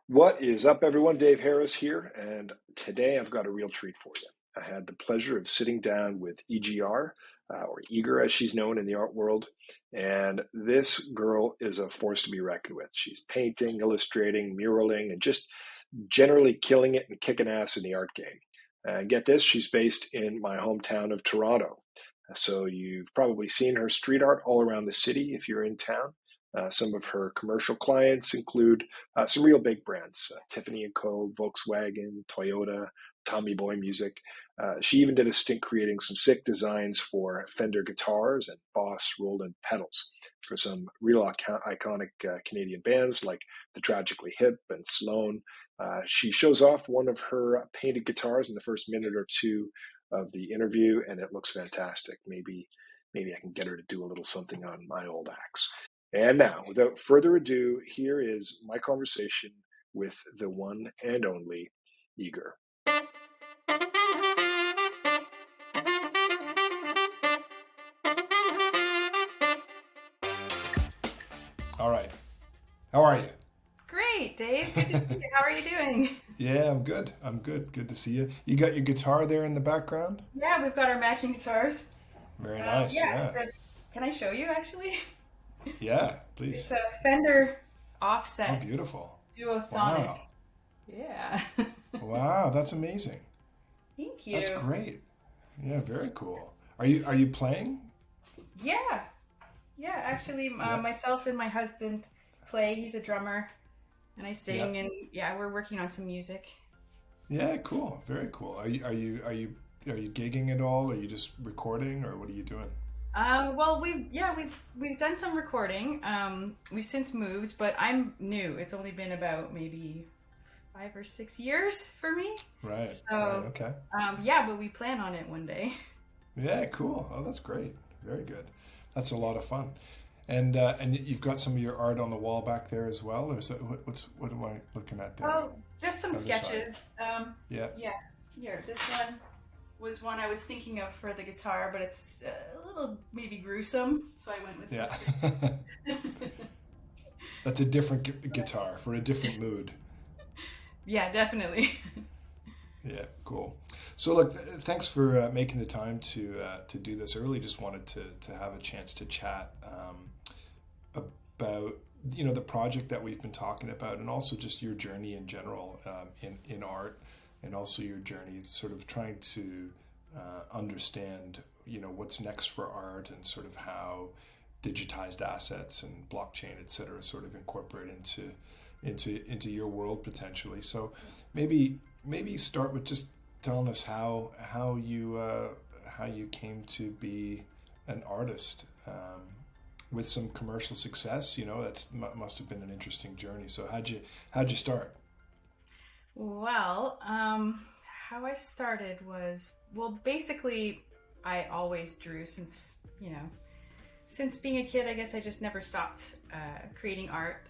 What is up, everyone? Dave Harris here, and today I've got a real treat for you. I had the pleasure of sitting down with EGR, or Eager as she's known in the art world, and this girl is a force to be reckoned with. She's painting, illustrating, muraling, and just generally killing it and kicking ass in the art game. Get this, she's based in my hometown of Toronto. So you've probably seen her street art all around the city if you're in town. Some of her commercial clients include some real big brands, Tiffany & Co., Volkswagen, Toyota, Tommy Boy Music. She even did a stint creating some sick designs for Fender guitars and Boss Roland pedals for some real iconic Canadian bands like The Tragically Hip and Sloan. She shows off one of her painted guitars in the first minute or two of the interview, and it looks fantastic. Maybe I can get her to do a little something on my old axe. And now, without further ado, here is my conversation with the one and only Eager. All right. How are you? Great, Dave. Good to see you. How are you doing? Yeah, I'm good. Good to see you. You got your guitar there in the background? Yeah, we've got our matching guitars. Very nice. Yeah, Yeah. can I show you actually? Yeah, It's please. a Fender Oh, offset beautiful. duo sonic. Wow. Yeah. Wow, that's amazing. Thank That's you. great. Yeah, very cool. Are you playing? Yeah. Yeah, actually, Yeah. myself and my husband play. He's a drummer, and I Yeah. sing, and yeah, we're working on some music. Yeah, cool. Very cool. Are you gigging at all? Are you just recording or what are you doing? Well, we've done some recording. We've since moved, but I'm new. It's only been about maybe 5 or 6 years for me. Right, right, So, okay. yeah, but we plan on it one day. Yeah, cool. Oh, that's great. Very good. That's a lot of fun. And you've got some of your art on the wall back there as well, or is that what am I looking at there? Oh, just some Other side. sketches. Yeah. Yeah, here, this one was one I was thinking of for the guitar, but it's a little maybe gruesome, so I went with Yeah. something. That's a different guitar for a different mood. Yeah, definitely. Yeah, cool. So look, thanks for making the time to do this. I really just wanted to have a chance to chat about the project that we've been talking about, and also just your journey in general in art, and also your journey sort of trying to understand what's next for art, and sort of how digitized assets and blockchain, et cetera, sort of incorporate into your world potentially. So maybe start with just telling us how you came to be an artist with some commercial success. That's must have been an interesting journey. So how'd you start? Well, how I started was, well, basically, I always drew since being a kid. I guess I just never stopped creating art,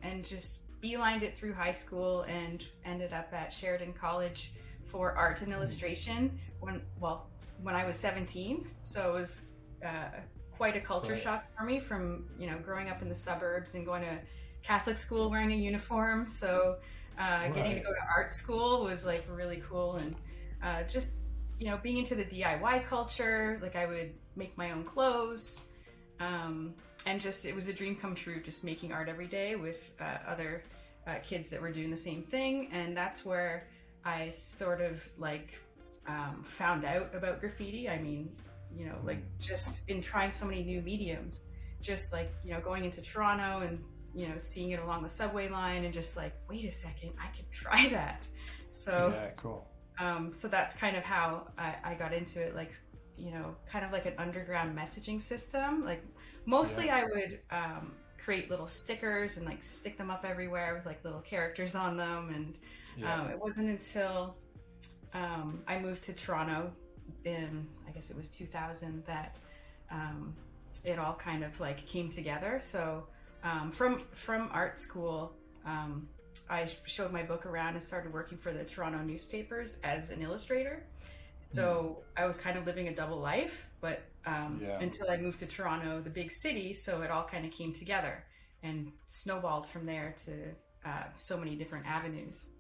and just beelined it through high school and ended up at Sheridan College for art and illustration when I was 17. So it was uh, quite a culture Right, shock for me from growing up in the suburbs and going to Catholic school wearing a uniform. So getting to right, go to art school was like really cool, and just being into the DIY culture. Like I would make my own clothes, and just it was a dream come true. Just making art every day with other kids that were doing the same thing, and that's where I sort of like found out about graffiti. I mean, like just in trying so many new mediums, just like going into Toronto and seeing it along the subway line, and just like, wait a second, I could try that. So yeah, cool. so that's kind of how I got into it, like, kind of like an underground messaging system. Like, Yeah, mostly I would create little stickers and like stick them up everywhere with like little characters on them. And yeah, it wasn't until I moved to Toronto in, I guess it was 2000, that um, it all kind of like came together. So from art school, I showed my book around and started working for the Toronto newspapers as an illustrator. So I was kind of living a double life, but yeah. until I moved to Toronto, the big city, so it all kind of came together and snowballed from there so many different avenues.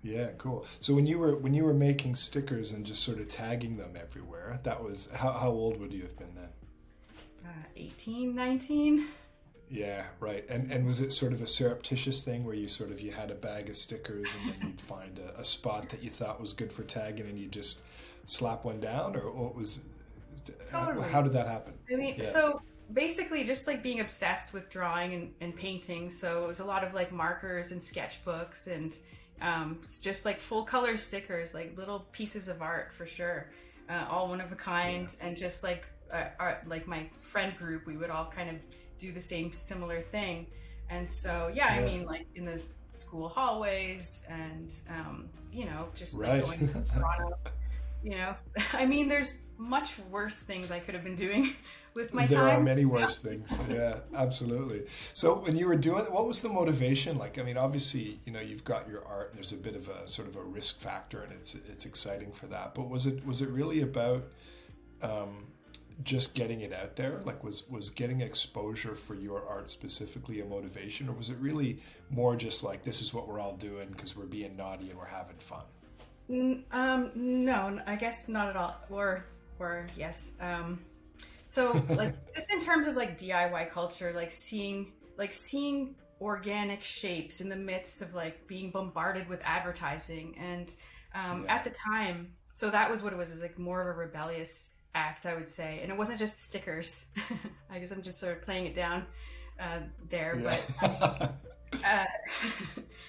Yeah, cool. So when you were making stickers and just sort of tagging them everywhere, that was how old would you have been then? 18, 19. Yeah, right. And was it sort of a surreptitious thing where you had a bag of stickers and then you'd find a spot that you thought was good for tagging and you just slap one down, or what was Totally. how did that happen? I mean, Yeah. so basically just like being obsessed with drawing and painting. So it was a lot of like markers and sketchbooks and it's just like full color stickers, like little pieces of art for sure, all one of a Yeah. kind. And just like my friend group, we would all kind of do the same similar thing. And so, yeah, I Yeah. mean, like in the school hallways and, just like Right. going to Toronto, I mean, there's much worse things I could have been doing with my There are time. many worse things. Yeah, absolutely. So when you were doing, what was the motivation like? I mean, obviously, you've got your art, and there's a bit of a sort of a risk factor, and it's exciting for that. But was it really about just getting it out there? Like, was getting exposure for your art specifically a motivation, or was it really more just like this is what we're all doing because we're being naughty and we're having fun? No, I guess not at all. Or yes. So like just in terms of like DIY culture, like seeing organic shapes in the midst of like being bombarded with advertising, and Yeah. at the time, so that was what it was like more of a rebellious act, I would say, and it wasn't just stickers. I guess I'm just sort of playing it down there, but Yeah. uh,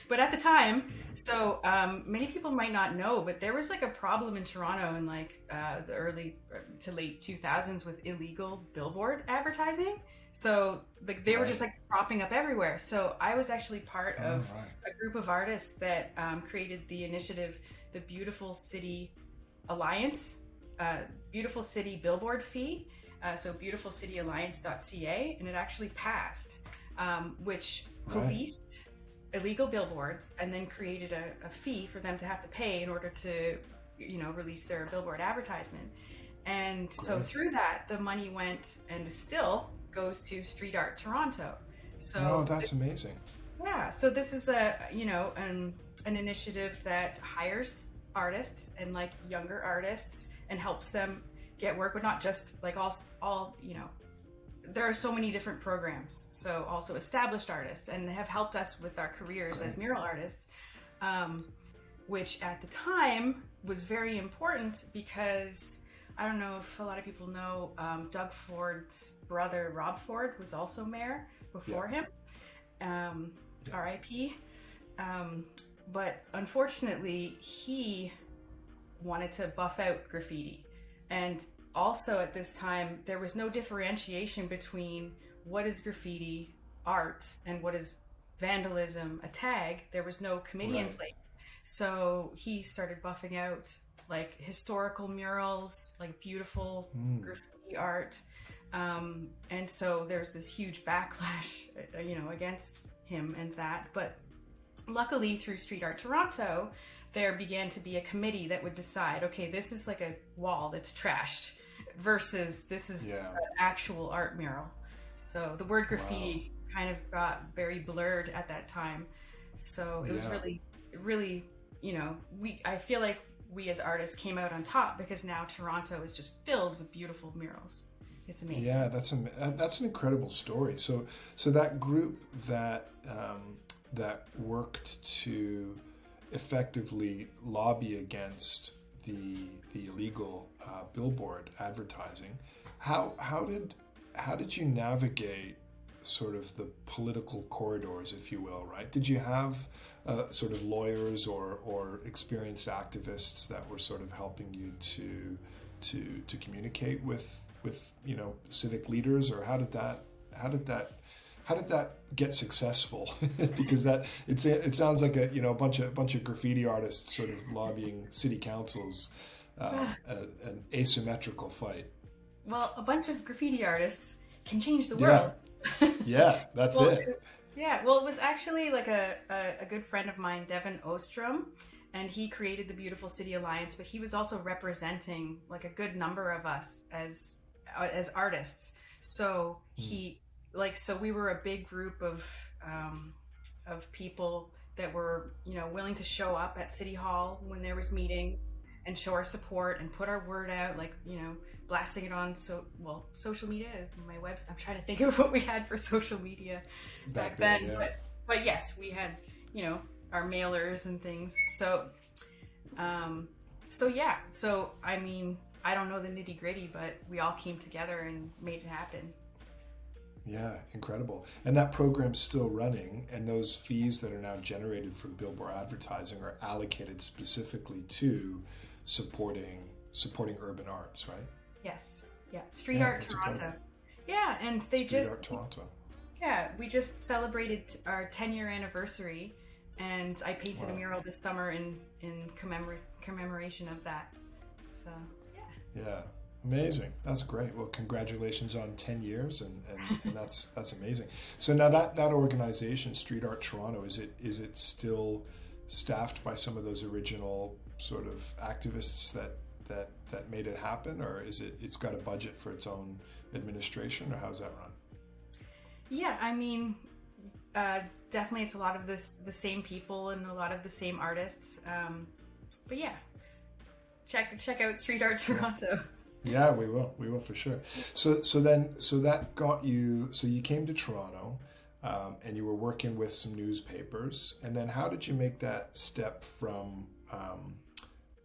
but at the time, so many people might not know, but there was like a problem in Toronto in like the early to late 2000s with illegal billboard advertising. So like they were just Right. like cropping up everywhere. So I was actually part All of right. a group of artists that created the initiative, the Beautiful City Alliance, uh, Beautiful City Billboard Fee. So beautifulcityalliance.ca, and it actually passed, which Right. policed illegal billboards and then created a fee for them to have to pay in order to, release their billboard advertisement. And so Great. through that, the money went and still goes to Street Art Toronto. No, So that's amazing. yeah, so this is an initiative that hires artists and like younger artists and helps them get work, but not just like all there are so many different programs. So also established artists and have helped us with our careers Great. as mural artists, um, which at the time was very important because I don't know if a lot of people know, Doug Ford's brother Rob Ford was also mayor Yeah. before him, um, Yeah. RIP. Um, but unfortunately, he wanted to buff out graffiti. And also at this time, there was no differentiation between what is graffiti art and what is vandalism, a tag. There was no committee in Right. place. So he started buffing out like historical murals, like beautiful Mm. graffiti art. And so there's this huge backlash, against him and that. But luckily, through Street Art Toronto, there began to be a committee that would decide, okay, this is like a wall that's trashed versus this is Yeah. an actual art mural. So the word Wow. graffiti kind of got very blurred at that time. So it was Yeah. really, really, I feel like we as artists came out on top because now Toronto is just filled with beautiful murals. It's amazing. Yeah, that's an incredible story. So that group that worked to effectively lobby against the illegal billboard advertising. How did you navigate sort of the political corridors, if you will? Right? Did you have sort of lawyers or experienced activists that were sort of helping you to communicate with civic leaders, or how did that get successful? Because it sounds like a bunch of graffiti artists sort of lobbying city councils, an asymmetrical fight. Well, a bunch of graffiti artists can change the Yeah, world. yeah, that's Well, it. yeah, well, it was actually like a good friend of mine, Devin Ostrom, and he created the Beautiful City Alliance, but he was also representing like a good number of us as artists. So Mm. so we were a big group of of people that were, willing to show up at City Hall when there was meetings and show our support and put our word out, like, blasting it on social media, my web. I'm trying to think of what we had for social media back then, yeah. but yes, we had, our mailers and things. So, yeah. So I mean, I don't know the nitty gritty, but we all came together and made it happen. Yeah, incredible. And that program's still running, and those fees that are now generated for billboard advertising are allocated specifically to supporting urban arts, right? Yes. Yeah. Street Art Toronto. Incredible. Yeah, and they Street Art Toronto. Yeah, we just celebrated our 10-year anniversary, and I painted a mural this summer in commemoration of that. So, yeah. Yeah. Amazing. That's great. Well, congratulations on 10 years, and that's amazing. So now that organization, Street Art Toronto, is it still staffed by some of those original sort of activists that made it happen, or it's got a budget for its own administration, or how's that run? Yeah, I mean, definitely it's a lot of the same people and a lot of the same artists. But yeah, check out Street Art Toronto. Yeah, we will for sure. So that got you. So you came to Toronto, and you were working with some newspapers. And then how did you make that step from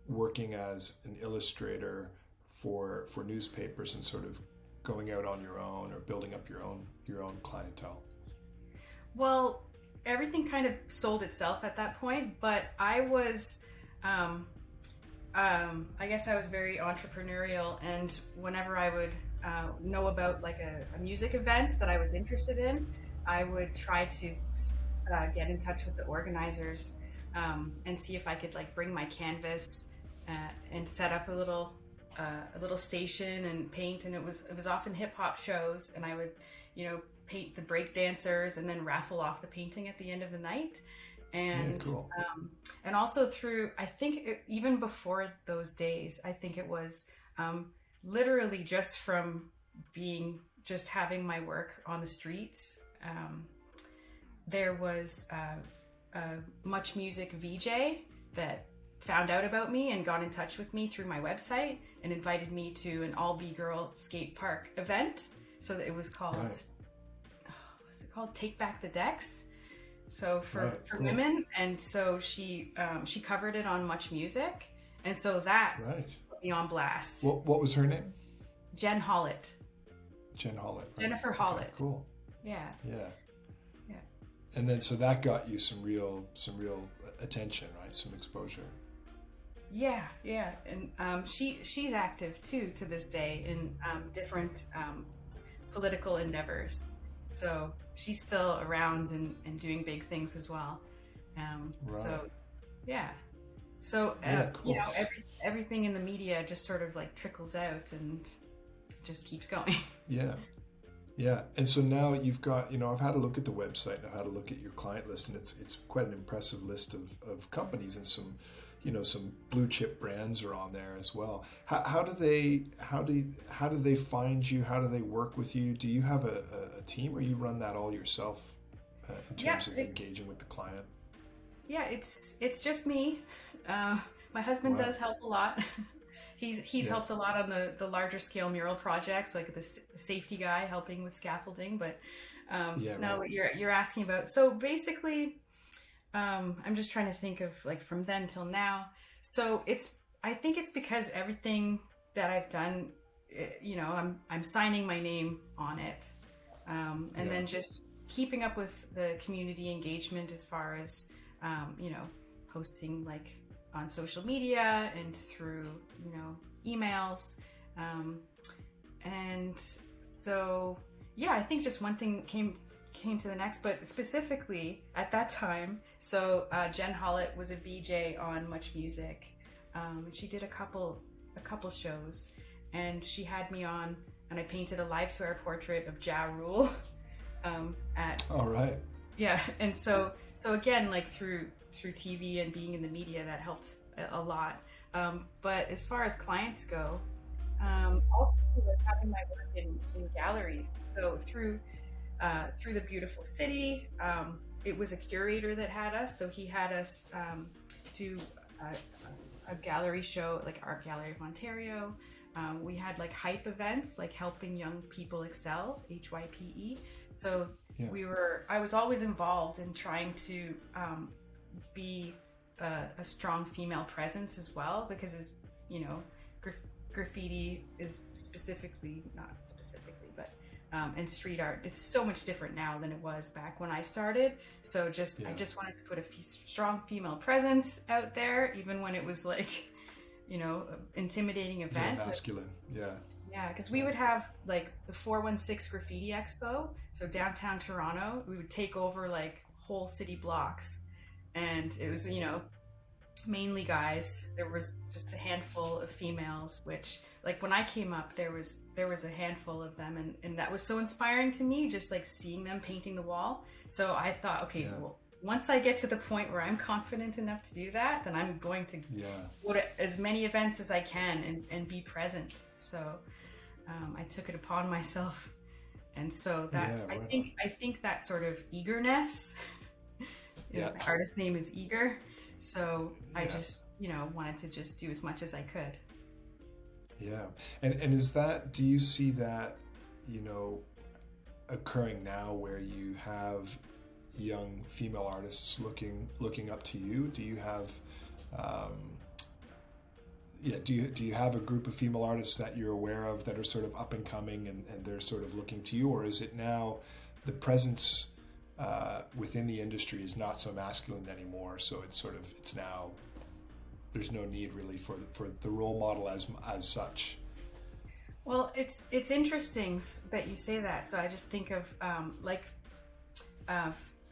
working as an illustrator for newspapers and sort of going out on your own or building up your own clientele? Well, everything kind of sold itself at that point, but I was. I guess I was very entrepreneurial, and whenever I would know about like a music event that I was interested in, I would try to get in touch with the organizers and see if I could like bring my canvas and set up a little station and paint. And it was often hip hop shows, and I would paint the break dancers and then raffle off the painting at the end of the night. And cool. And also through, I think even before those days, I think it was literally just from having my work on the streets. There was a Much Music VJ that found out about me and got in touch with me through my website and invited me to an all B-girl skate park event. So that it was called, Right. What's it called? Take Back the Decks. So for Cool. women, and so she covered it on Much Music, and so that put me on blast. What was her name? Jen Hollett. Jen Hollett. Right. Jennifer Hollett. Okay, cool. Yeah. And then so that got you some real attention, right? Some exposure. Yeah, and she's active too to this day in different political endeavors. So she's still around and doing big things as well. Right. So, yeah. So, cool. everything in the media just sort of like trickles out and just keeps going. Yeah. And so now you've got, I've had a look at the website and I've had a look at your client list, and it's quite an impressive list of companies, and some blue chip brands are on there as well. How do they find you? How do they work with you? Do you have a team, or you run that all yourself in terms of engaging with the client? Yeah, it's just me. My husband does help a lot. He's helped a lot on the larger scale mural projects, like the safety guy helping with scaffolding. But what you're asking about. So basically, I'm just trying to think of like from then till now. So I think it's because everything that I've done, I'm signing my name on it, and then just keeping up with the community engagement as far as posting like on social media and through emails, and so I think just one thing came to the next. But specifically at that time, so Jen Hollett was a VJ on Much Music. She did a couple shows, and she had me on, and I painted a live to our portrait of Ja Rule. All right. Yeah, and so again, like through TV and being in the media, that helped a lot. But as far as clients go, also having my work in galleries. So through the beautiful city, it was a curator that had us, so he had us do a gallery show, like Art Gallery of Ontario. We had like hype events, like helping young people excel, HYPE. So Yeah. I was always involved in trying to be a strong female presence as well, because it's, you know, graffiti is not specifically, but and street art, it's so much different now than it was back when I started. So I just wanted to put a strong female presence out there, even when it was like, you know, intimidating event. Very masculine. Yeah, because we would have like the 416 Graffiti Expo. So downtown Toronto, we would take over like whole city blocks. And it was, you know, mainly guys. There was just a handful of females, which like when I came up, there was a handful of them. And that was so inspiring to me, just like seeing them painting the wall. So I thought, okay, well, once I get to the point where I'm confident enough to do that, then I'm going to go to as many events as I can and be present. So I took it upon myself. And so that's, I think that sort of eagerness, the artist name is Eager. So I just, you know, wanted to just do as much as I could. Yeah. And is that, do you see that, you know, occurring now where you have young female artists looking up to you? Do you have do you have a group of female artists that you're aware of that are sort of up and coming and they're sort of looking to you, or is it now the presence within the industry is not so masculine anymore, so it's now there's no need really for the role model as such? Well, it's interesting that you say that. So I just think of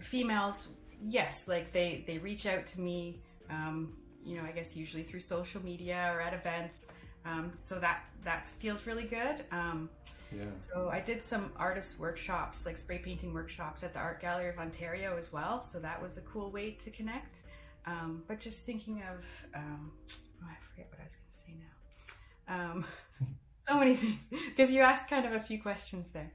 females, yes, like they reach out to me, you know, I guess usually through social media or at events. So that feels really good. So I did some artist workshops, like spray painting workshops at the Art Gallery of Ontario as well. So that was a cool way to connect. But just thinking of, I forget what I was going to say now. So many things, because you asked kind of a few questions there.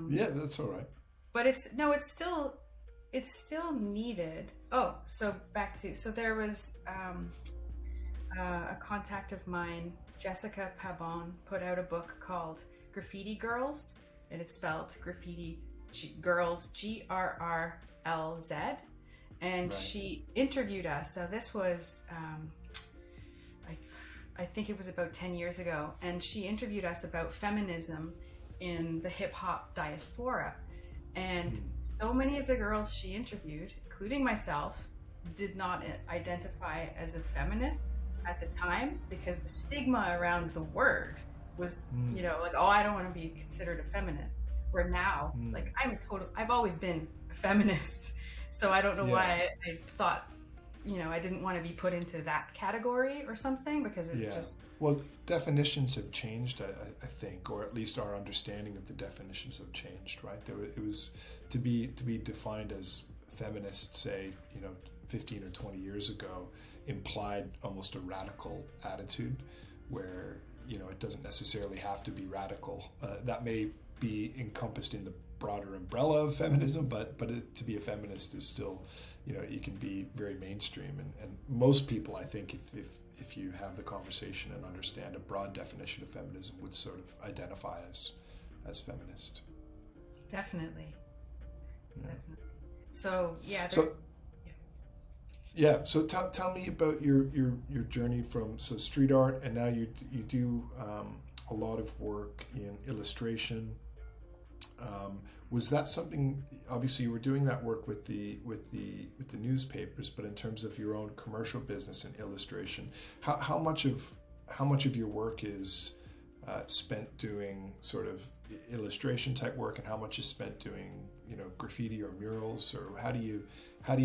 Yeah, that's all right. But it's still needed. Oh, so there was a contact of mine, Jessica Pabon, put out a book called Graffiti Girls, and it's spelled graffiti girls, GRRLZ, and she interviewed us. So this was I think it was about 10 years ago, and she interviewed us about feminism in the hip hop diaspora. And so many of the girls she interviewed, including myself, did not identify as a feminist at the time, because the stigma around the word was, you know, like, oh, I don't want to be considered a feminist. Where now, like, I've always been a feminist. So I don't know why I thought, you know, I didn't want to be put into that category or something, because it just... Well, definitions have changed, I think, or at least our understanding of the definitions have changed, right? It was to be defined as feminist, say, you know, 15 or 20 years ago, implied almost a radical attitude where, you know, it doesn't necessarily have to be radical. That may be encompassed in the broader umbrella of feminism, but to be a feminist is still, you know, you can be very mainstream, and most people, I think, if you have the conversation and understand a broad definition of feminism, would sort of identify as feminist. Definitely. Yeah. Definitely. So So tell me about your journey from street art, and now you do a lot of work in illustration. Was that something? Obviously, you were doing that work with the newspapers, but in terms of your own commercial business and illustration, how much of your work is spent doing sort of illustration type work, and how much is spent doing, you know, graffiti or murals, or how do you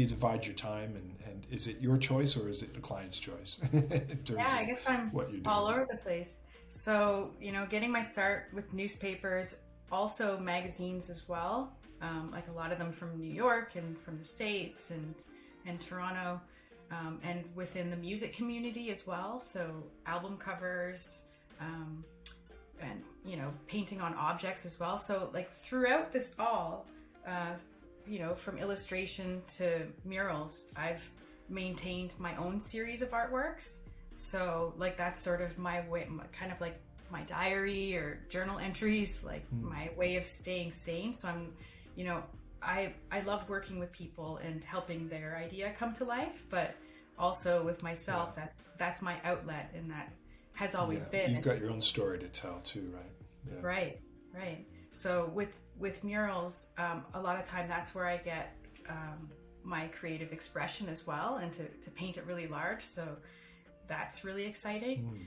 divide your time, and is it your choice or is it the client's choice? I guess I'm all over the place. So, you know, getting my start with newspapers, also magazines as well, like a lot of them from New York and from the States and Toronto, and within the music community as well. So album covers, and, you know, painting on objects as well. So like throughout this all, from illustration to murals, I've maintained my own series of artworks. So like that's sort of my way, kind of like my diary or journal entries, like my way of staying sane. So I'm, I love working with people and helping their idea come to life, but also with myself, that's my outlet, and that has always been. You've got your own story to tell too, right? Yeah. Right. So with murals, a lot of time that's where I get my creative expression as well, and to paint it really large. So that's really exciting.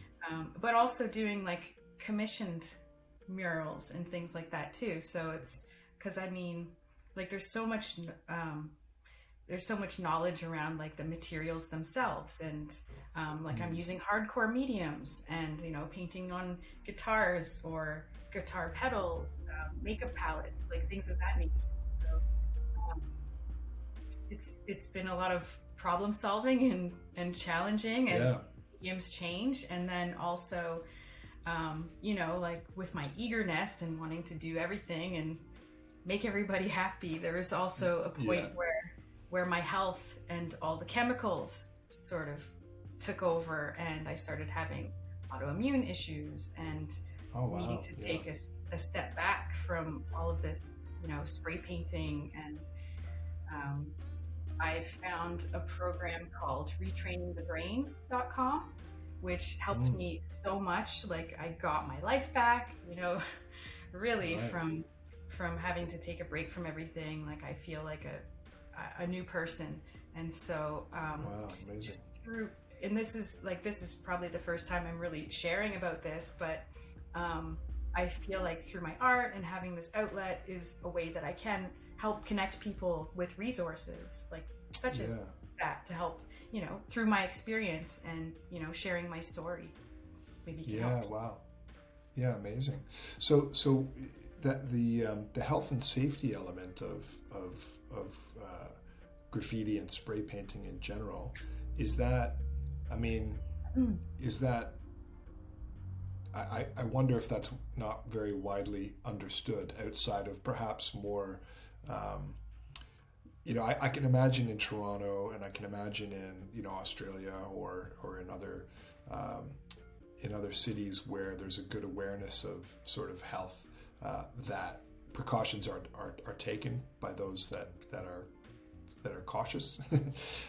But also doing like commissioned murals and things like that too. So it's because like there's so much knowledge around like the materials themselves, and like I'm using hardcore mediums, and painting on guitars or guitar pedals, makeup palettes, like things of that nature. So it's been a lot of problem solving and challenging as mediums change, and then also like with my eagerness and wanting to do everything and make everybody happy, there was also a point where my health and all the chemicals sort of took over, and I started having autoimmune issues and needing to take a step back from all of this, spray painting. And I found a program called retrainingthebrain.com, which helped me so much. Like I got my life back, really from having to take a break from everything. Like I feel like a new person. And so just through, and this is probably the first time I'm really sharing about this, but I feel like through my art and having this outlet is a way that I can help connect people with resources like such as that, to help through my experience and sharing my story maybe can help. Wow, yeah, amazing. So that the health and safety element of graffiti and spray painting in general, is that I wonder if that's not very widely understood outside of perhaps more I can imagine in Toronto, and I can imagine in Australia or in other cities where there's a good awareness of sort of health, that precautions are taken by those that are cautious.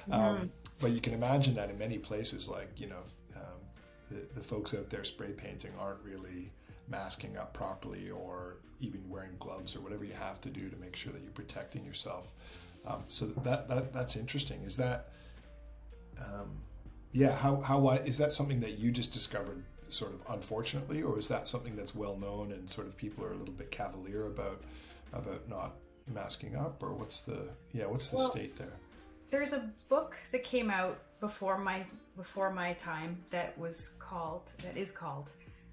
But you can imagine that in many places, like the folks out there spray painting aren't really masking up properly, or even wearing gloves or whatever you have to do to make sure that you're protecting yourself. So that's interesting. Is that how is that something that you just discovered sort of unfortunately, or is that something that's well known and sort of people are a little bit cavalier about not masking up, or what's the state there? There's a book that came out before my time that is called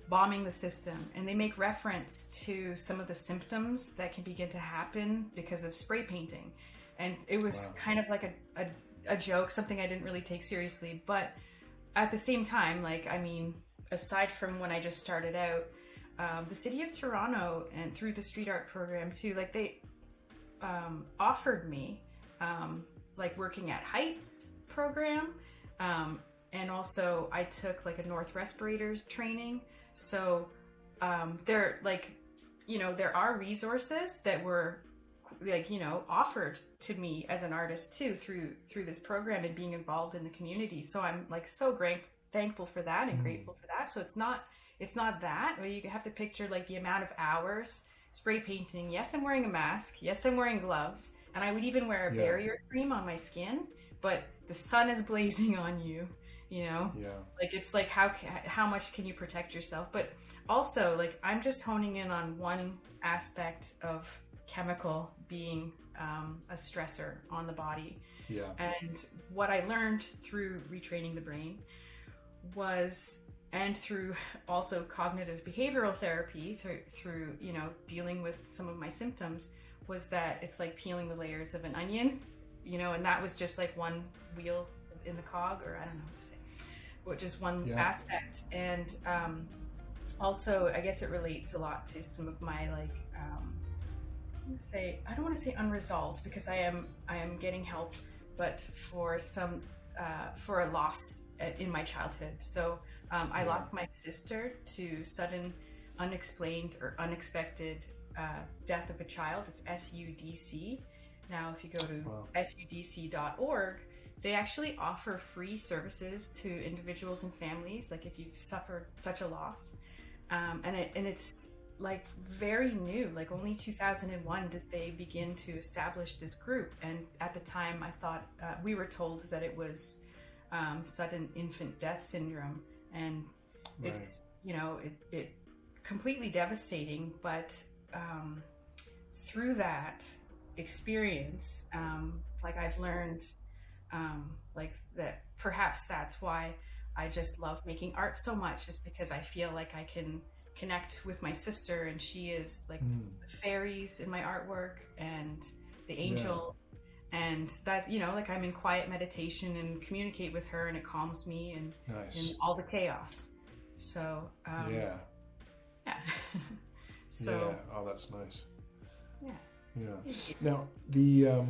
Bombing the System, and they make reference to some of the symptoms that can begin to happen because of spray painting. And it was kind of like a joke, something I didn't really take seriously. But at the same time, aside from when I just started out, the city of Toronto, and through the street art program too, like they offered me working at Heights program. And also I took like a North Respirators training. So there are resources that were offered to me as an artist too through this program and being involved in the community. So I'm so thankful for that and grateful for that. So it's not that, or you have to picture like the amount of hours spray painting. Yes, I'm wearing a mask. Yes, I'm wearing gloves, and I would even wear a barrier cream on my skin, but the sun is blazing on you. Like it's like how much can you protect yourself? But also like I'm just honing in on one aspect of chemical being a stressor on the body. And what I learned through retraining the brain and through also cognitive behavioral therapy, through dealing with some of my symptoms, was that it's like peeling the layers of an onion, and that was just like one wheel in the cog, or I don't know what to say, which is one aspect. And also I guess it relates a lot to some of my I don't want to say unresolved, because I am getting help, but for some for a loss in my childhood. So I lost my sister to sudden, unexplained or unexpected death of a child. It's SUDC. Now, if you go to sudc.org, they actually offer free services to individuals and families, like if you've suffered such a loss. And it's like very new, like only 2001 did they begin to establish this group. And at the time, I thought we were told that it was sudden infant death syndrome, and it's it completely devastating. But through that experience, like I've learned like that perhaps that's why I just love making art so much, is because I feel like I can connect with my sister, and she is like the fairies in my artwork and the angel, and that, like I'm in quiet meditation and communicate with her, and it calms me and in all the chaos. So yeah. So oh, that's nice. Yeah. Now the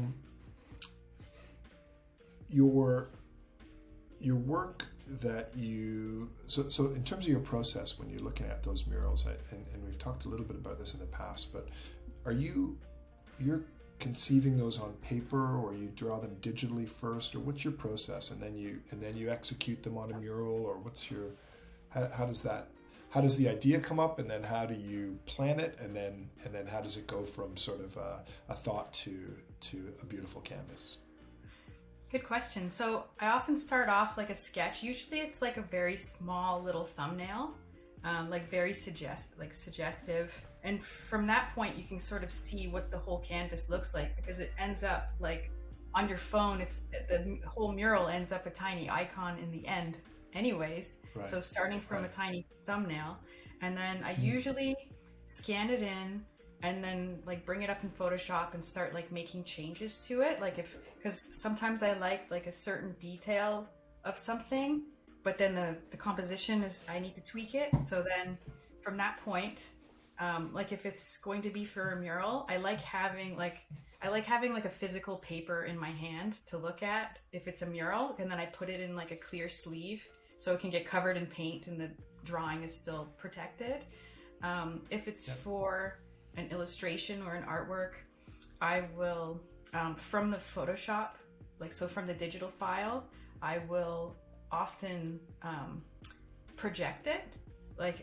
your work that you so in terms of your process when you're looking at those murals, and we've talked a little bit about this in the past, but you're conceiving those on paper, or you draw them digitally first, or what's your process, and then you execute them on a mural, or what's your how does the idea come up, and then how do you plan it, and then how does it go from sort of a thought to a beautiful canvas? Good question. So I often start off like a sketch. Usually it's like a very small little thumbnail, like very suggestive. And from that point, you can sort of see what the whole canvas looks like, because it ends up like on your phone, the whole mural ends up a tiny icon in the end anyways. So starting from a tiny thumbnail, and then I usually scan it in, and then like bring it up in Photoshop and start like making changes to it, like because sometimes I like a certain detail of something, but then the composition is, I need to tweak it. So then from that point, like if it's going to be for a mural, I like having like a physical paper in my hand to look at if it's a mural, and then I put it in like a clear sleeve so it can get covered in paint and the drawing is still protected. If it's for an illustration or an artwork, I will from the Photoshop, from the digital file, I will often project it,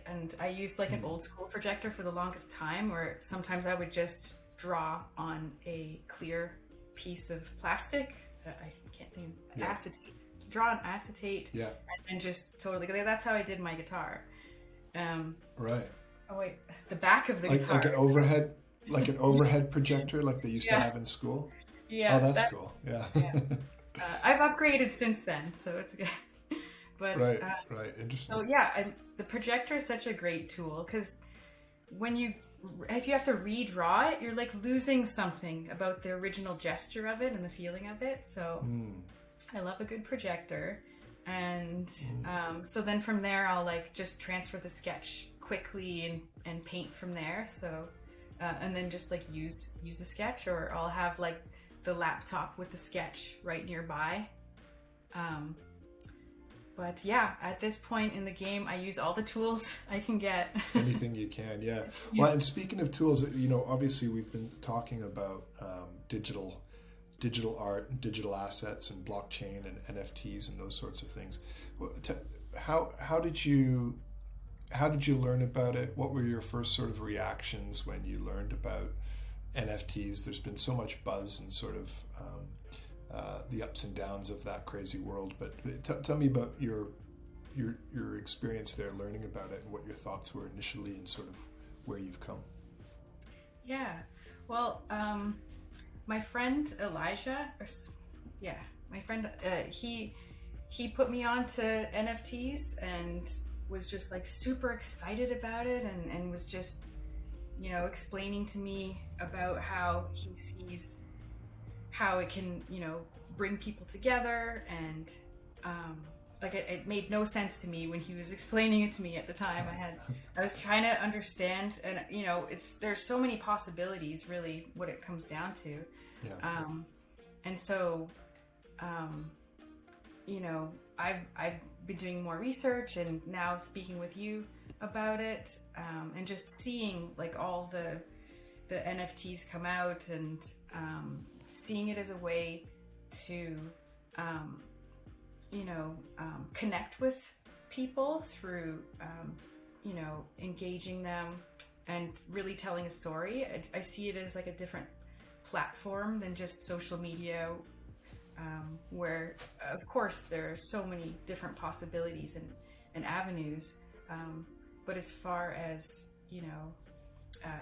and I used an old school projector for the longest time, where sometimes I would just draw on a clear piece of plastic, I can't think, acetate, draw on acetate, and just totally, that's how I did my guitar. Oh wait, the back of the guitar. Like an overhead projector, like they used to have in school. Yeah. Oh, that's cool. Yeah. I've upgraded since then, so it's good. But right, interesting. So the projector is such a great tool, because if you have to redraw it, you're like losing something about the original gesture of it and the feeling of it. So I love a good projector, and so then from there I'll just transfer the sketch quickly and paint from there. So and then just use the sketch, or I'll have the laptop with the sketch right nearby. But at this point in the game, I use all the tools I can get. Anything you can, Well, and speaking of tools, obviously we've been talking about digital art and digital assets and blockchain and NFTs and those sorts of things. How did you learn about it? What were your first sort of reactions when you learned about NFTs? There's been so much buzz and sort of the ups and downs of that crazy world, but tell me about your experience there, learning about it, and what your thoughts were initially, and sort of where you've come. Well, my friend Elijah, he put me on to NFTs and was just super excited about it, and was just explaining to me about how he sees how it can bring people together, and like it made no sense to me when he was explaining it to me at the time. I was trying to understand, and there's so many possibilities, really, what it comes down to. Yeah. And so, I've been doing more research and now speaking with you about it, and just seeing like all the NFTs come out, and seeing it as a way to connect with people through engaging them and really telling a story. I see it as like a different platform than just social media, where of course there are so many different possibilities and avenues, but as far as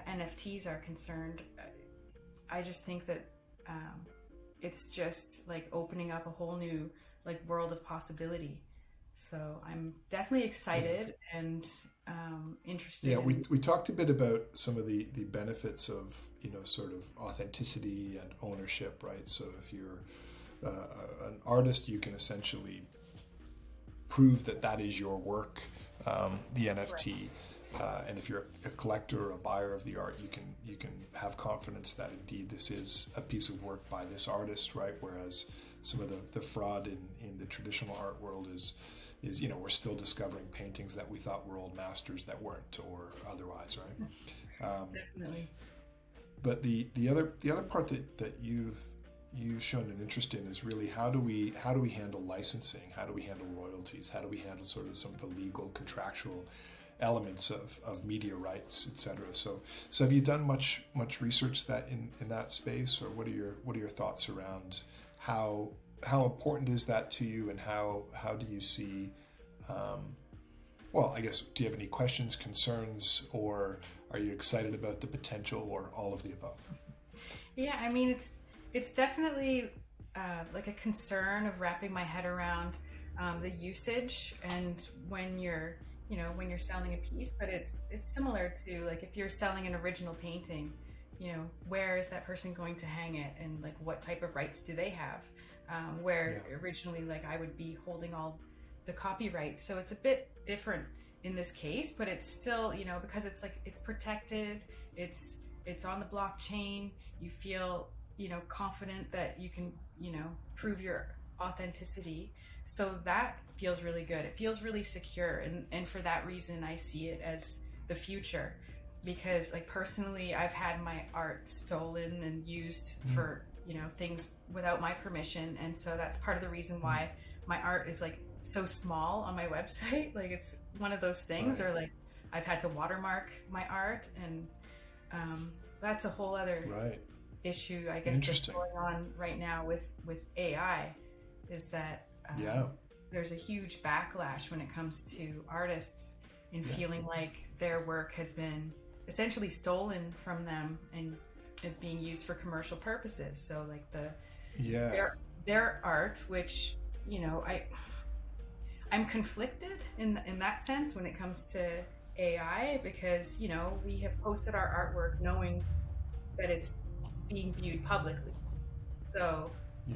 NFTs are concerned, I just think that it's just like opening up a whole new like world of possibility. So I'm definitely excited and interested. Yeah, we talked a bit about some of the benefits of sort of authenticity and ownership, right? So if you're an artist, you can essentially prove that is your work, the NFT. Right. And if you're a collector or a buyer of the art, you can have confidence that indeed this is a piece of work by this artist, right? Whereas some of the fraud in the traditional art world is we're still discovering paintings that we thought were old masters that weren't, or otherwise, right? Definitely. But the other part that you've shown an interest in is really how do we handle licensing? How do we handle royalties? How do we handle sort of some of the legal contractual elements of media rights, etc. So have you done much research that in that space, or what are your thoughts around how important is that to you, and how do you see I guess, do you have any questions, concerns, or are you excited about the potential, or all of the above? Yeah, I mean, it's definitely like a concern of wrapping my head around the usage, and when you're selling a piece, but it's similar to like if you're selling an original painting, where is that person going to hang it, and like what type of rights do they have? Originally, like I would be holding all the copyrights, so it's a bit different in this case, but it's still, because it's like it's protected, it's on the blockchain. You feel confident that you can prove your authenticity, so that feels really good. It feels really secure, and for that reason I see it as the future, because like personally I've had my art stolen and used for things without my permission, and so that's part of the reason why my art is like so small on my website. Like it's one of those things, right. Or like I've had to watermark my art, and that's a whole other issue, I guess, that's going on right now with AI, is that there's a huge backlash when it comes to artists in feeling like their work has been essentially stolen from them and is being used for commercial purposes. So like their art, which I'm conflicted in that sense when it comes to AI, because we have posted our artwork knowing that it's being viewed publicly. So I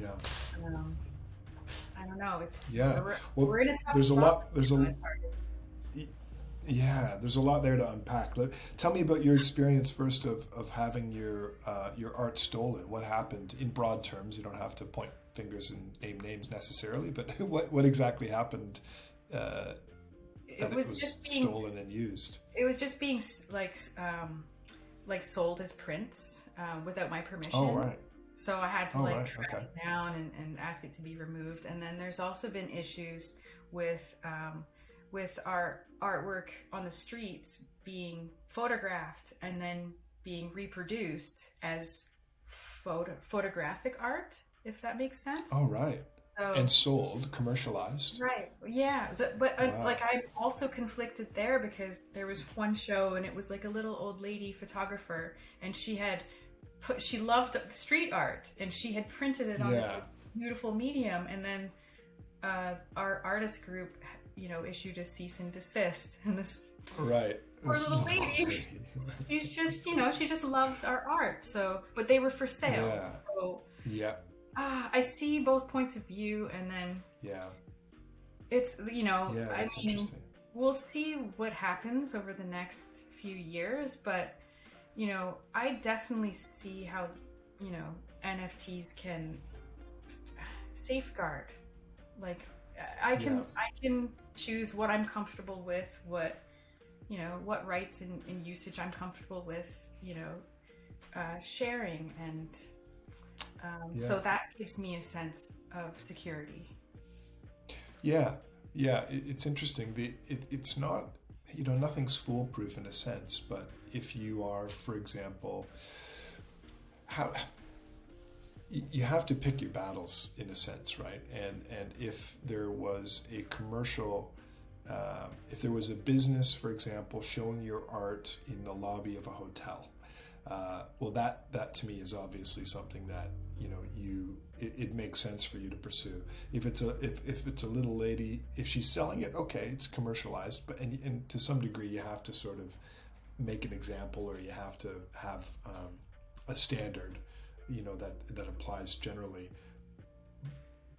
don't know. It's we're in a tough spot. There's a lot there to unpack. Tell me about your experience first of having your art stolen. What happened in broad terms? You don't have to point fingers and name names necessarily, but what exactly happened? It was just being stolen and used. It was just being like sold as prints without my permission. Oh, right. So I had to track it down and ask it to be removed. And then there's also been issues with our artwork on the streets being photographed and then being reproduced as photographic art, if that makes sense. Oh, right. So, and sold, commercialized. Right. Yeah. So, but like I'm also conflicted there, because there was one show and it was like a little old lady photographer, and she loved street art, and she had printed it on this beautiful medium, and then our artist group issued a cease and desist, and this poor little lady, she's just she just loves our art. So but they were for sale. I see both points of view, and then it's, Yeah, I that's mean, interesting. we'll see what happens over the next few years, but I definitely see how, NFTs can safeguard. Like, Yeah. I can choose what I'm comfortable with, what rights and usage I'm comfortable with, sharing, and Yeah. so that gives me a sense of security. Yeah, yeah, it's interesting. It's not, nothing's foolproof in a sense, but if you are, for example, how you have to pick your battles in a sense, right? And if there was a commercial, if there was a business, for example, showing your art in the lobby of a hotel, well, that to me is obviously something that it makes sense for you to pursue. If it's a little lady, if she's selling it, okay, it's commercialized, but and to some degree you have to sort of make an example, or you have to have a standard, that applies generally.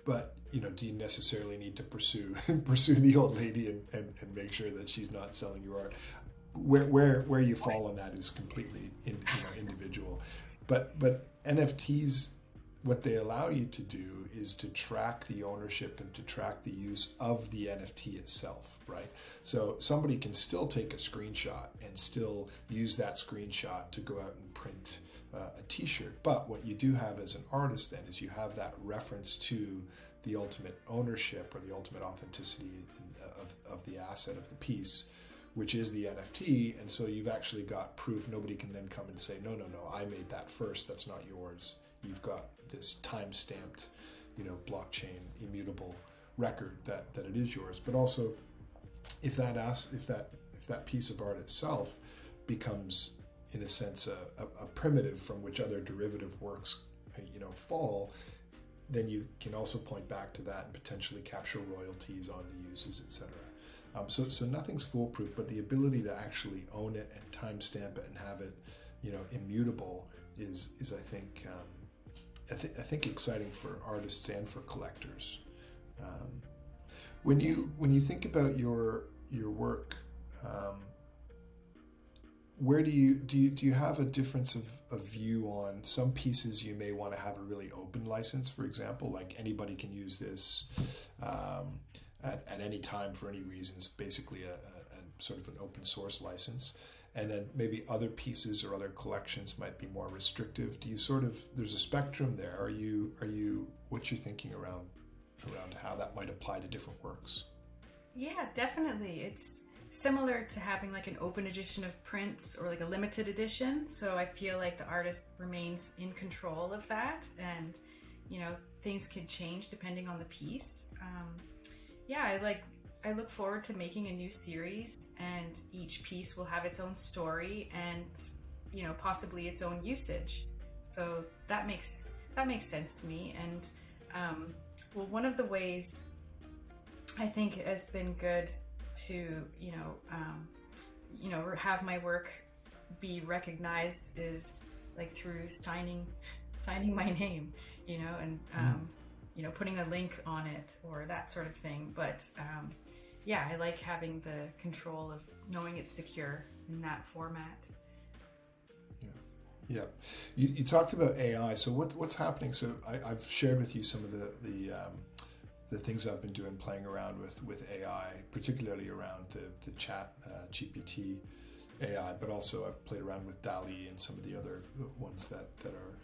But do you necessarily need to pursue the old lady and make sure that she's not selling your art? Where you fall on that is completely individual. But NFTs, what they allow you to do is to track the ownership and to track the use of the NFT itself, right? So somebody can still take a screenshot and still use that screenshot to go out and print a t-shirt. But what you do have as an artist then is you have that reference to the ultimate ownership or the ultimate authenticity of the asset, of the piece, which is the NFT. And so you've actually got proof. Nobody can then come and say, no, I made that first, that's not yours. You've got this time-stamped, blockchain immutable record that it is yours. But also, if that piece of art itself becomes, in a sense, a primitive from which other derivative works, fall, then you can also point back to that and potentially capture royalties on the uses, etc. So nothing's foolproof, but the ability to actually own it and timestamp it and have it, immutable is I think exciting for artists and for collectors. When you think about your work, where do you have a difference of view on some pieces? You may want to have a really open license, for example, like anybody can use this at any time for any reasons, basically a sort of an open source license. And then maybe other pieces or other collections might be more restrictive. Do you there's a spectrum there? Are you what's your thinking around how that might apply to different works? Yeah, definitely. It's similar to having like an open edition of prints or like a limited edition. So I feel like the artist remains in control of that, and things can change depending on the piece. I look forward to making a new series, and each piece will have its own story and possibly its own usage. So that makes sense to me. And one of the ways I think it has been good to have my work be recognized is like through signing my name, and putting a link on it or that sort of thing. But I like having the control of knowing it's secure in that format. Yeah. You talked about AI. So what's happening? So I've shared with you some of the things I've been doing, playing around with AI, particularly around the chat GPT AI, but also I've played around with DALL-E and some of the other ones that are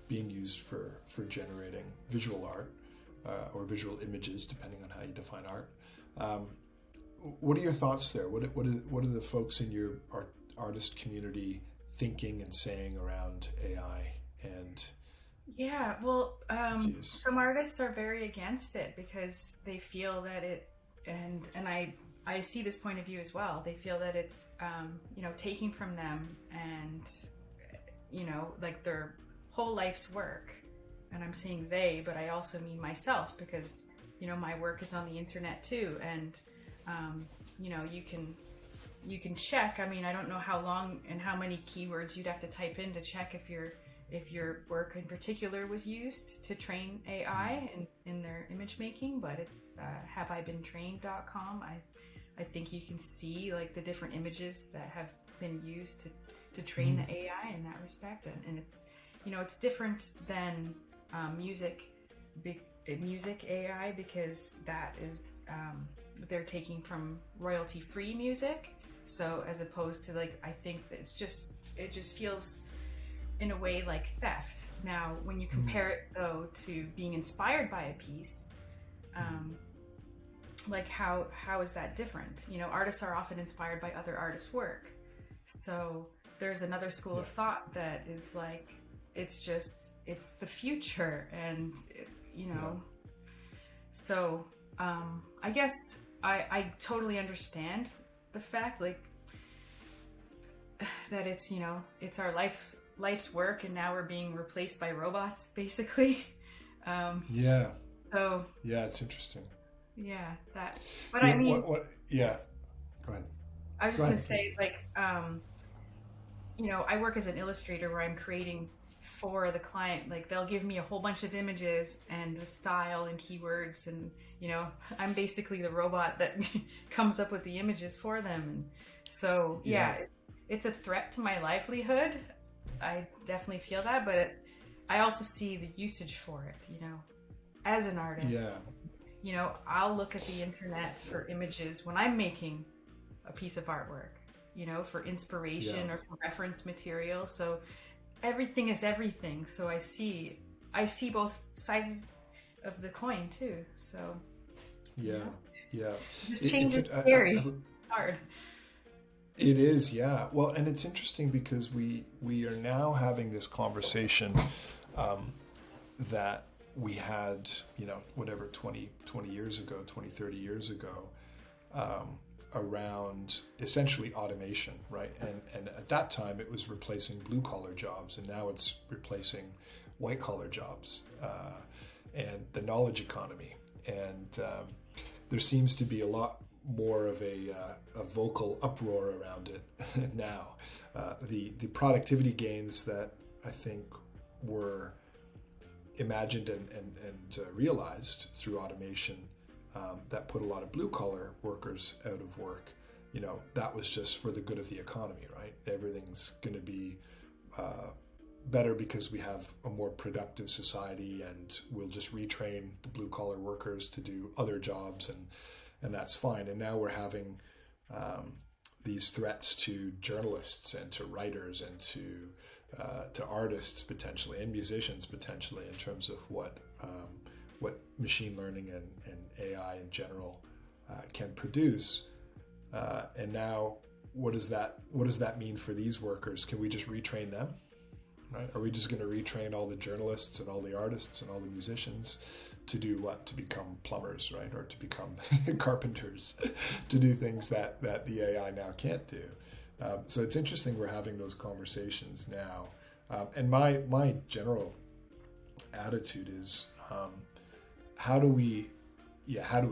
being used for generating visual art or visual images, depending on how you define art. What are your thoughts there? What are the folks in your artist community thinking and saying around AI? And yeah, some artists are very against it because they feel that and I see this point of view as well. They feel that it's taking from them and like their whole life's work. And I'm saying they, but I also mean myself, because my work is on the internet too, and you can check. I mean, I don't know how long and how many keywords you'd have to type in to check if your if your work in particular was used to train AI in their image making, but it's haveibeentrained.com. I think you can see like the different images that have been used to train the AI in that respect, and it's, you know, it's different than music AI, because that is they're taking from royalty free music. So as opposed to, like, I think it just feels in a way like theft. Now, when you compare it though to being inspired by a piece, like how is that different? You know, artists are often inspired by other artists' work. So there's another school of thought that is like, it's the future, and you know, so I guess I totally understand the fact, like, that it's, you know, it's our life's work, and now we're being replaced by robots, basically. So it's interesting. That. But I mean, go ahead. I was just going to say, like, you know, I work as an illustrator where I'm creating for the client. Like, they'll give me a whole bunch of images and the style and keywords, and, you know, I'm basically the robot that comes up with the images for them. And so, it's a threat to my livelihood. I definitely feel that, but I also see the usage for it, you know, as an artist. You know, I'll look at the internet for images when I'm making a piece of artwork, you know, for inspiration or for reference material. So everything is everything. So I see both sides of the coin too. So this change is scary. Hard. It is, well, and it's interesting because we are now having this conversation that we had, you know, whatever, 20 years ago, 20, 30 years ago, around essentially automation, right? And at that time it was replacing blue collar jobs, and now it's replacing white collar jobs, and the knowledge economy. And there seems to be a lot more of a vocal uproar around it now. The productivity gains that I think were imagined and realized through automation, that put a lot of blue collar workers out of work, you know, that was just for the good of the economy, right? Everything's going to be better because we have a more productive society, and we'll just retrain the blue collar workers to do other jobs, and that's fine. And now we're having these threats to journalists and to writers and to artists potentially, and musicians potentially, in terms of what machine learning and AI in general can produce. And now, what does that mean for these workers? Can we just retrain them? Right? Are we just going to retrain all the journalists and all the artists and all the musicians to do what? To become plumbers, right? Or to become carpenters, to do things that the AI now can't do. So it's interesting we're having those conversations now. And my general attitude is, how do we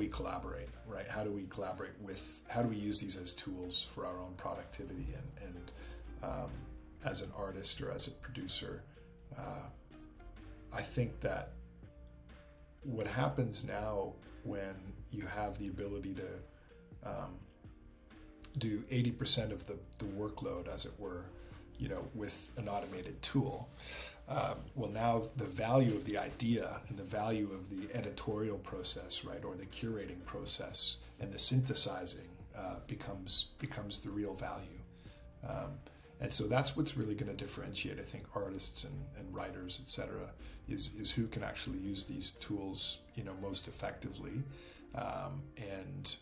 collaborate, right? How do we use these as tools for our own productivity, and as an artist or as a producer? I think that what happens now when you have the ability to do 80% of the workload, as it were, you know, with an automated tool, well, now the value of the idea and the value of the editorial process, right, or the curating process and the synthesizing becomes the real value. And so that's what's really going to differentiate, I think, artists and writers, etc., is who can actually use these tools, you know, most effectively, and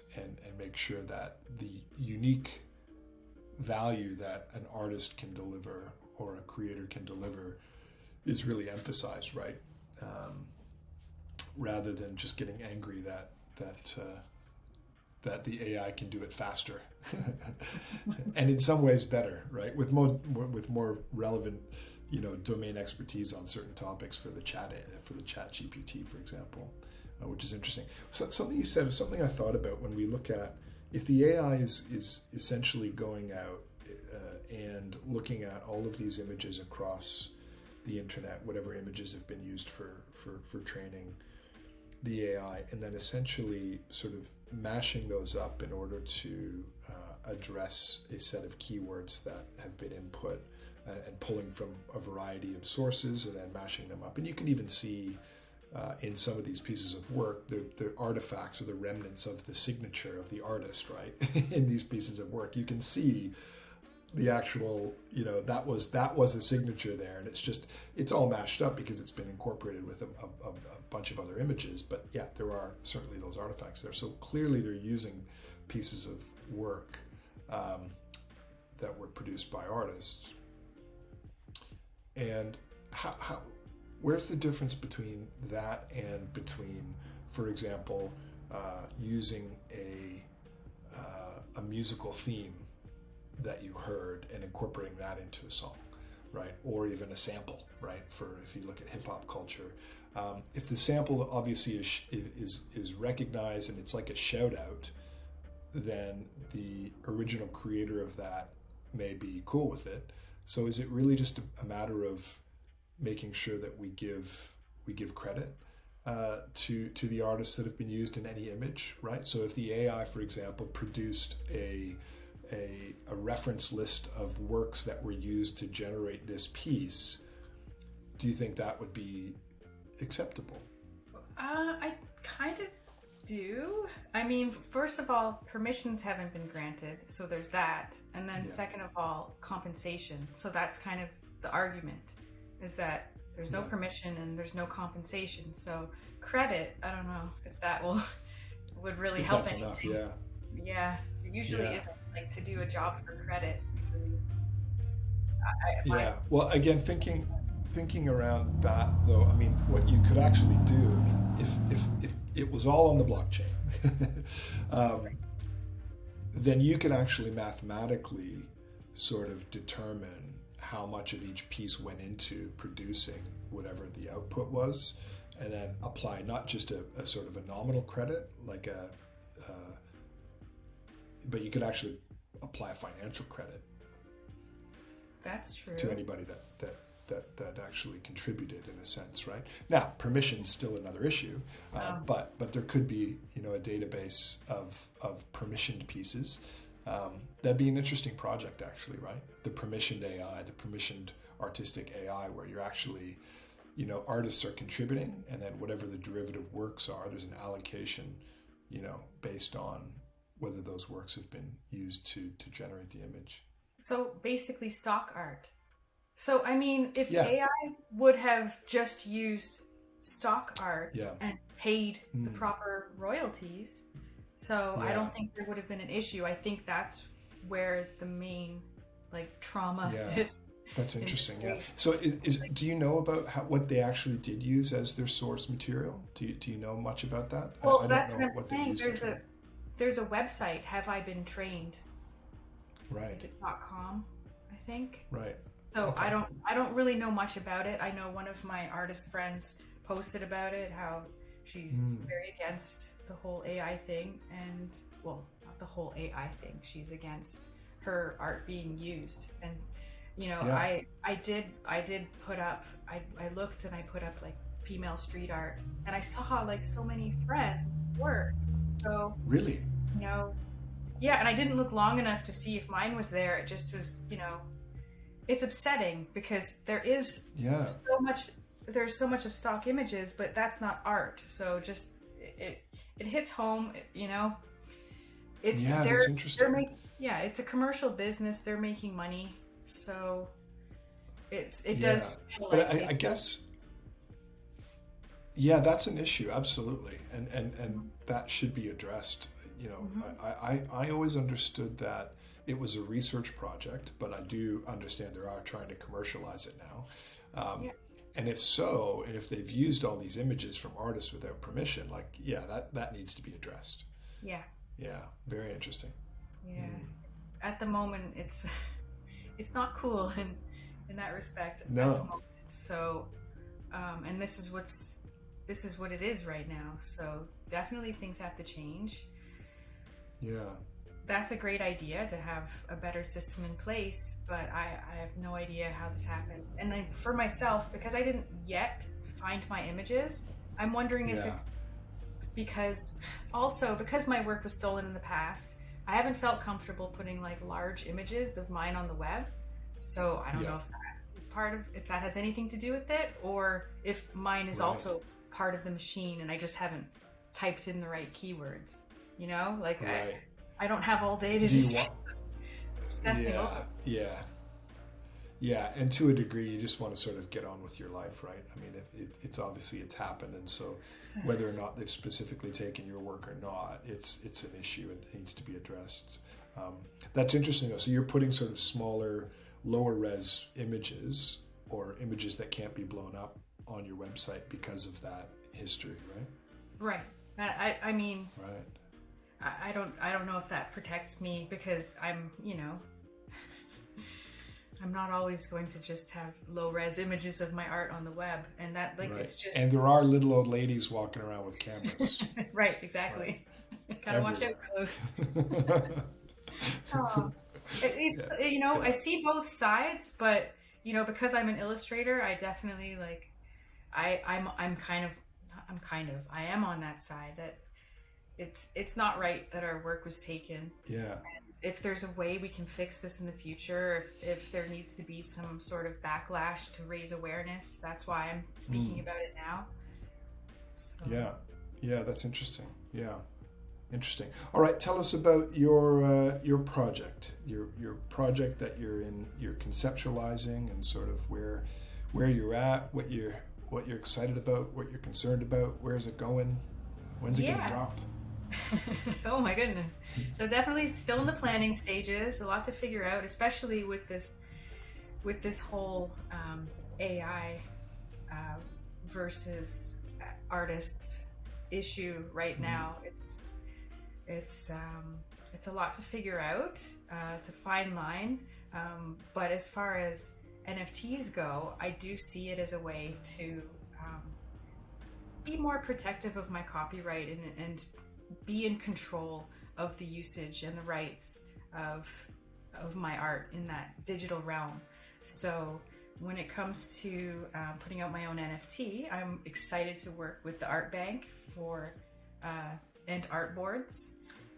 make sure that the unique value that an artist can deliver or a creator can deliver is really emphasized, right? Rather than just getting angry that the AI can do it faster, and in some ways better, right? With more relevant, you know, domain expertise on certain topics for the chat GPT, for example, which is interesting. So something you said was something I thought about when we look at, if the AI is essentially going out and looking at all of these images across the internet, whatever images have been used for training the AI, and then essentially sort of mashing those up in order to address a set of keywords that have been input, and pulling from a variety of sources and then mashing them up. And you can even see in some of these pieces of work the artifacts or the remnants of the signature of the artist, right? In these pieces of work, you can see the actual, that was a signature there, and it's all mashed up because it's been incorporated with a bunch of other images. But yeah, there are certainly those artifacts there. So clearly they're using pieces of work that were produced by artists. And how where's the difference between that and between, for example, using a musical theme that you heard and incorporating that into a song, right? Or even a sample, right? For if you look at hip hop culture, if the sample obviously is recognized and it's like a shout out, then the original creator of that may be cool with it. So is it really just a matter of making sure that we give credit to the artists that have been used in any image, right? So if the AI, for example, produced a reference list of works that were used to generate this piece, do you think that would be acceptable? I kind of do. I mean, first of all, permissions haven't been granted, so there's that. And then second of all, compensation. So that's kind of the argument, is that there's no permission and there's no compensation. So credit, I don't know if that would really help that's anything. Enough, Yeah. It usually isn't, like, to do a job for credit. Well, again, thinking around that though, I mean, what you could actually do, I mean, if it was all on the blockchain, then you can actually mathematically sort of determine how much of each piece went into producing whatever the output was, and then apply not just a sort of a nominal credit, like but you could actually apply a financial credit. That's true. To anybody that actually contributed, in a sense, right? Now, permission's still another issue, but there could be, a database of permissioned pieces. That'd be an interesting project, actually, right? The permissioned AI, the permissioned artistic AI, where you're actually, artists are contributing, and then whatever the derivative works are, there's an allocation, based on whether those works have been used to generate the image. So basically stock art. So, I mean, if AI would have just used stock art and paid the proper royalties, I don't think there would have been an issue. I think that's where the main, trauma is. That's interesting, So do you know about what they actually did use as their source material? Do you know much about that? Well, I that's don't know what I'm saying. There's a website, Have I Been Trained? Right. Is it .com, I think? Right. So okay. I don't really know much about it. I know one of my artist friends posted about it, how she's very against the whole AI thing, and well, not the whole AI thing. She's against her art being used, and I did put up. I looked and I put up female street art, and I saw so many friends' work. So really, yeah, and I didn't look long enough to see if mine was there. It just was, it's upsetting because there is there's so much of stock images, but that's not art. So just it hits home, It's that's interesting. It's a commercial business. They're making money, so it does. But I guess. Yeah, that's an issue, absolutely, and that should be addressed. I always understood that it was a research project, but I do understand they are trying to commercialize it now. And if so, and if they've used all these images from artists without permission, that needs to be addressed. Yeah, very interesting. Yeah, at the moment, it's not cool in that respect. No. At the moment. So, and this is what it is right now. So definitely things have to change. Yeah. that's a great idea to have a better system in place, but I have no idea how this happened. And then for myself, because I didn't yet find my images, I'm wondering if Yeah. it's because also because my work was stolen in the past, I haven't felt comfortable putting like large images of mine on the web. So I don't Yeah. know if that is part of, if that has anything to do with it, or if mine is Right. also part of the machine and I just haven't typed in the right keywords. You know, like Right. I don't have all day to Do you just want? obsessing Yeah. over. Yeah. Yeah, and to a degree, you just want to sort of get on with your life, right? I mean, it's obviously it's happened, and so whether or not they've specifically taken your work or not, it's an issue and it needs to be addressed. That's interesting, though. So you're putting sort of smaller, lower res images or images that can't be blown up on your website because of that history, right? Right. I mean, Right. I don't know if that protects me because I'm, you know, I'm not always going to just have low res images of my art on the web, and that like Right. it's just And there are little old ladies walking around with cameras. right, exactly. Gotta watch out for those. Oh. You know, I see both sides, but you know, because I'm an illustrator, I definitely like I'm kind of I am on that side that it's not right that our work was taken. Yeah. If there's a way we can fix this in the future, if there needs to be some sort of backlash to raise awareness, that's why I'm speaking about it now. So. Yeah, that's interesting. Yeah, interesting. All right, tell us about your project, your project that you're conceptualizing, and sort of where you're at, what you're excited about, what you're concerned about, where's it going, when's it gonna drop? Oh my goodness. So definitely still in the planning stages, a lot to figure out, especially with this whole AI versus artists issue right now. It's a lot to figure out. It's a fine line, but as far as NFTs go, I do see it as a way to be more protective of my copyright and be in control of the usage and the rights of my art in that digital realm. So when it comes to putting out my own NFT, I'm excited to work with the Art Bank for and art boards.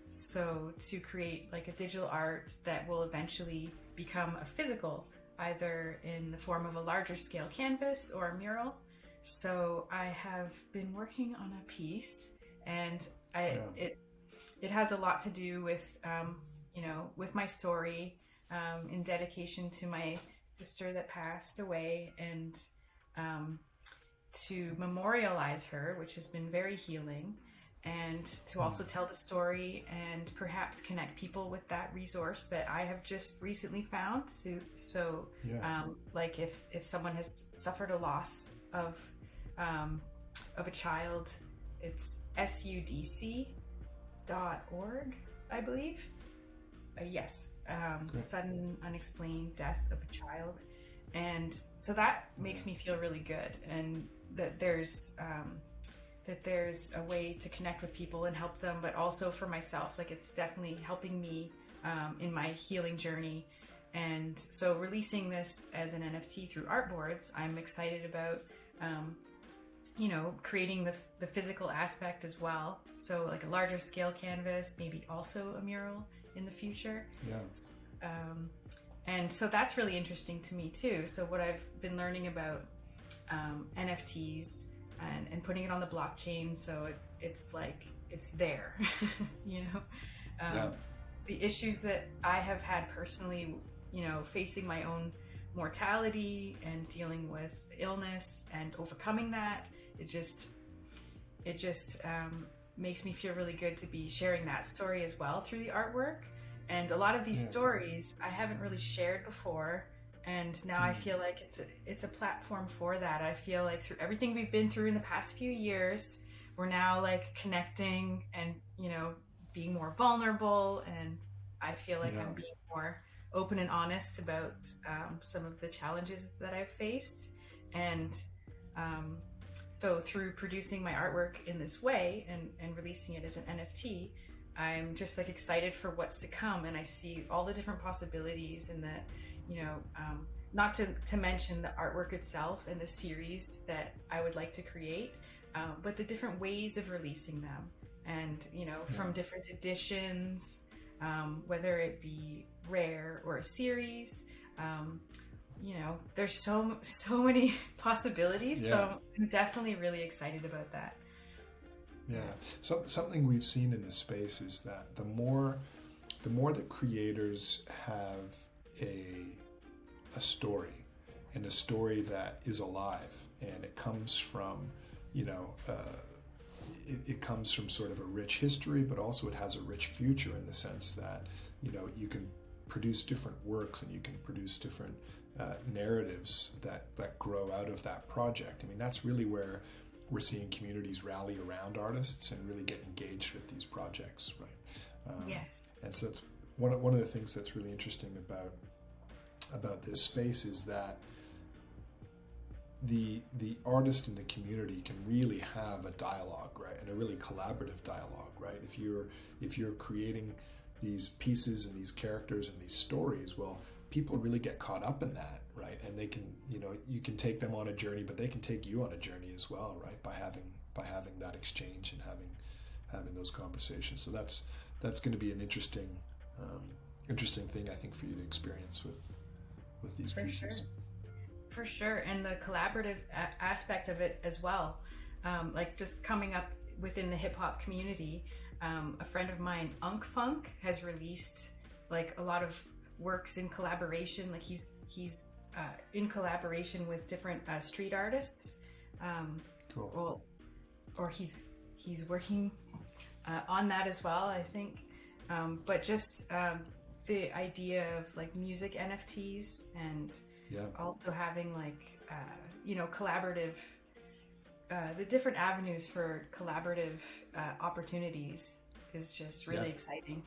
So to create like a digital art that will eventually become a physical, either in the form of a larger scale canvas or a mural. So I have been working on a piece, and it has a lot to do with you know, with my story, in dedication to my sister that passed away, and to memorialize her, which has been very healing, and to also tell the story and perhaps connect people with that resource that I have just recently found. So like if someone has suffered a loss of a child, it's SUDC.org, I believe. Yes, sudden unexplained death of a child, and so that makes me feel really good, and that there's a way to connect with people and help them, but also for myself, like it's definitely helping me in my healing journey. And so releasing this as an NFT through artboards, I'm excited about you know, creating the physical aspect as well. So like a larger scale canvas, maybe also a mural in the future. Yeah. And so that's really interesting to me too. So what I've been learning about NFTs and putting it on the blockchain, so it's like it's there, you know. The issues that I have had personally, you know, facing my own mortality and dealing with illness and overcoming that, it just makes me feel really good to be sharing that story as well through the artwork. And a lot of these stories I haven't really shared before, and now I feel like it's a platform for that. I feel like through everything we've been through in the past few years, we're now like connecting and, you know, being more vulnerable, and I feel like I'm being more open and honest about some of the challenges that I've faced. And so through producing my artwork in this way and releasing it as an NFT, I'm just like excited for what's to come, and I see all the different possibilities, and that, you know, not to mention the artwork itself and the series that I would like to create, but the different ways of releasing them, and, you know, from different editions, whether it be rare or a series. You know, there's so many possibilities. Yeah. So I'm definitely really excited about that. Yeah. So something we've seen in this space is that the more that creators have a story, and a story that is alive, and it comes from, you know, it comes from sort of a rich history, but also it has a rich future, in the sense that, you know, you can produce different works, and you can produce different narratives that grow out of that project. I mean, that's really where we're seeing communities rally around artists and really get engaged with these projects, right? Yes. And so it's one of the things that's really interesting about this space is that the artist and the community can really have a dialogue, right? And a really collaborative dialogue, right? If you're creating these pieces and these characters and these stories, well, people really get caught up in that, right? And they can, you know, you can take them on a journey, but they can take you on a journey as well, right? By having that exchange and having those conversations. So that's going to be an interesting thing, I think, for you to experience with these pieces. Sure. For sure, and the collaborative aspect of it as well. Like, just coming up within the hip hop community, a friend of mine, Unk Funk, has released like a lot of works in collaboration. Like he's in collaboration with different street artists. Cool. Well, or he's working on that as well, I think. But just the idea of like music NFTs, and also having like you know, collaborative, the different avenues for collaborative opportunities is just really exciting.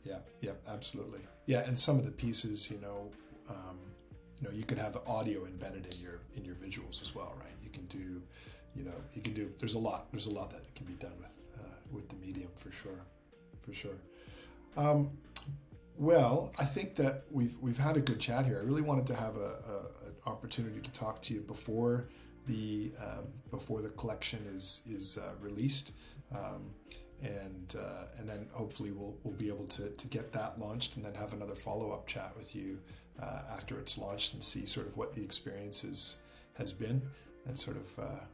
Yeah, absolutely. Yeah, and some of the pieces, you know, you could have audio embedded in your visuals as well, right? You can do. There's a lot that can be done with the medium, for sure. Well, I think that we've had a good chat here. I really wanted to have an opportunity to talk to you before the collection is released. And then hopefully we'll be able to get that launched, and then have another follow-up chat with you after it's launched, and see sort of what the experience has been, and sort of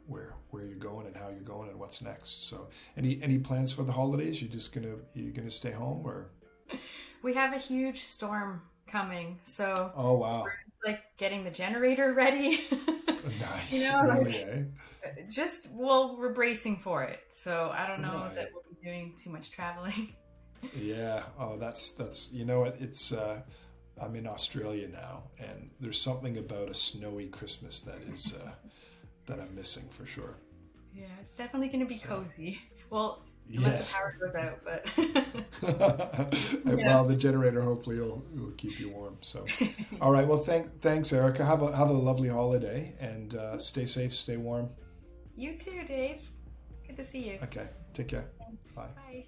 where you're going and how you're going and what's next. So any plans for the holidays? You're gonna stay home, or? We have a huge storm coming, so Oh wow. we're just like getting the generator ready. Nice. You know, really, we're bracing for it. So I don't know that we'll be doing too much traveling. Yeah. Oh, that's you know what? It's I'm in Australia now, and there's something about a snowy Christmas that is that I'm missing, for sure. Yeah, it's definitely going to be cozy. Well, unless the power goes out, but well, the generator hopefully will keep you warm. So, all right. Well, thanks, Erica. Have a lovely holiday, and stay safe, stay warm. You too, Dave. Good to see you. Okay. Take care. Thanks. Bye. Bye.